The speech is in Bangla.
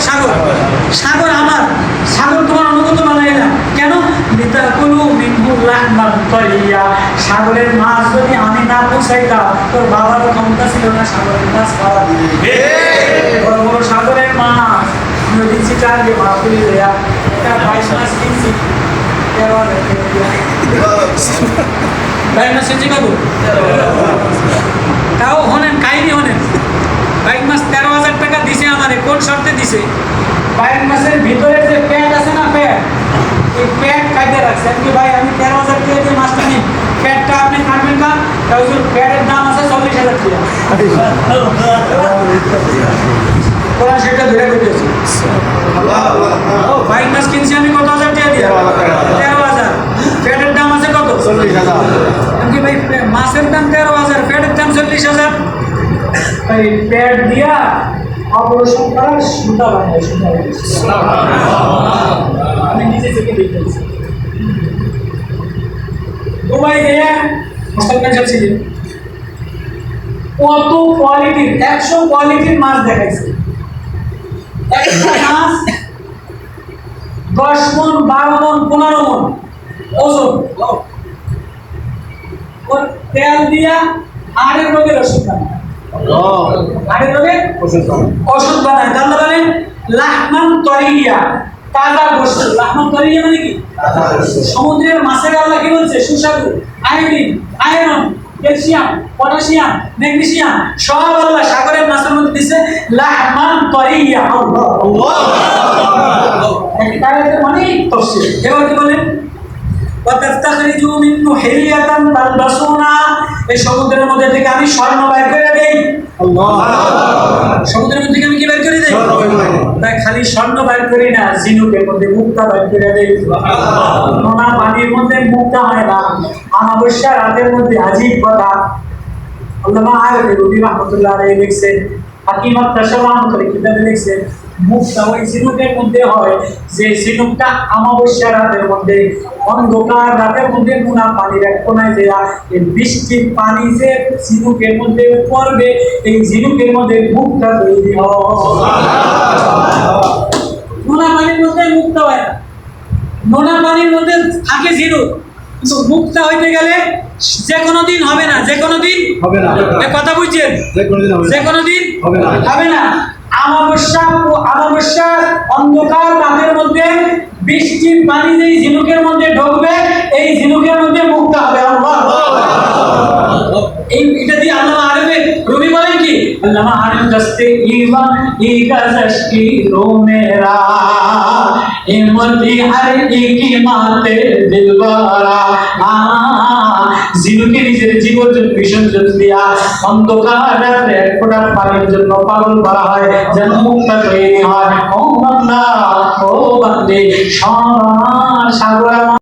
সাগর, সাগর আমার, সাগর তোমার অনুগত বানাই না কেন? লিতাকুলু মিনহু লাহমান তারিয়া, সাগরের মাছ যদি আমি না পৌঁছাইতাম তোর বাবারও ক্ষমতা ছিল না সাগরের মাছ খাওয়া। বড় বড় সাগরের মাছ নদী চিটার দিয়ে মাছগুলি দেয়া, এটা 22 মাছ কিনছি 13,000 টাকা দিয়া। 22 মাছ কিনছি কত? তাও হনেন কাহিনী হনেন, 22 মাছ 13,000 টাকা দিছে আমারে। কোন শর্তে দিছে? 22 মাসের ভিতরে যে প্যাট আছে না, প্যাট, এই প্যাট কাটে রাখছে। আমি ভাই আমি 13,000 টাকা দিয়ে মাছটা নিই, প্যাটটা আপনি কাটবেন না? তাহলে প্যাটের দাম আছে 40,000 টাকা। ওরা সেটা ধরে করতেছে। 22 মাছ কিনছি আমি কত হাজার টাকা দিয়ে? 13,000। প্যাটের দাম আছে কত? 40,000। আমি ভাই মাছের দাম 13,000, প্যাটের দাম 40,000। তাই প্যাট দিয়া অপারেশন করার সুতা বানায়, সুতা আমি নিজে থেকে দেখতেছি। দুবাই গিয়ে মুসলমান সব ছিলেন, কত কোয়ালিটির 100 কোয়ালিটির মাছ দেখাইছে। একটা মাছ 10 মণ 12 মণ 15 মণ ওজন। তেল দিয়া হাড়ের রোগের ওষুধ বানায়, হাড়ের রোগের ওষুধ বানায়। জানতে পারেন লাহমান তরিয়া, তাজা গোশত। লাহমান তরিয়া মানে কি? সমুদ্রের মাছের আল্লাহ কি বলছে? সুস্বাদু, iodine, iron, calcium, potassium, magnesium সব আল্লাহ সাগরের মাছের মধ্যে দিচ্ছে। লাহমান তরিয়া, আল্লাহ আল্লাহ মানে তফসির। এবার কি বলেন? ওয়াতাস্তাখরিজু মিনহু হিলিয়াতান তালবাসুনা, এই সমুদ্রের মধ্যে থেকে আমি স্বর্ণ বের করে দেই। আল্লাহ, সমুদ্রের মধ্যে থেকে আমি কি বের করে দেই? তাই খালি স্বর্ণ বের করি না, ঝিনুকের মধ্যে মুক্তা বের করে দেই। নোনা পানির মধ্যে মুক্তা হয় না। অমাবস্যা রাতের মধ্যে আজীব কথা। আল্লামা আরবি রবি রহমাতুল্লাহ আলাইহি লিখছেন, হাকিমাত তাশাবাহ করে কিতাবে লিখছেন, মুক্তা ওই ঝিনুকের মধ্যে হয় যে ঝিনুকটা অমাবস্যা রাতের মধ্যে, অন্ধকার রাতের মধ্যে নোনা পানির এক কোনায় দেয়া এই বৃষ্টির পানি যে ঝিনুকের মধ্যে পড়বে, এই ঝিনুকের মধ্যে মুক্তা তৈরি হয়। নোনা পানির মধ্যে মুক্তা হয় না, নোনা পানির মধ্যে থাকে ঝিনুক, কিন্তু মুক্তা হইতে গেলে যে কোনো দিন হবে না, যে কোনো দিন হবে না। এই কথা বুঝছেন? যে কোনো দিন হবে না। অমাবস্যা অন্ধকার রাতের মধ্যে বৃষ্টির পানি যে ঝিনুকের মধ্যে ঢুকবে, এই ঝিনুকের মধ্যে মুক্তা হবে। আল্লাহ, এটা দিয়ে আল্লামা আরবি রবি বলেন কি? আল্লামা আরবি দস্তে ঈমান ইগাজশকি রো মেরা হিম্মতি হর একি মাতে দিলবারা। জিনুকে নিজের জীবন বিসর্জন দিয়া অন্ধকার রাতে এক ফোঁটা পানির জন্য পাগল করা হয়, যেন মুক্তা তৈরি হয়। ও বান্দা, ও বান্দে, সাগর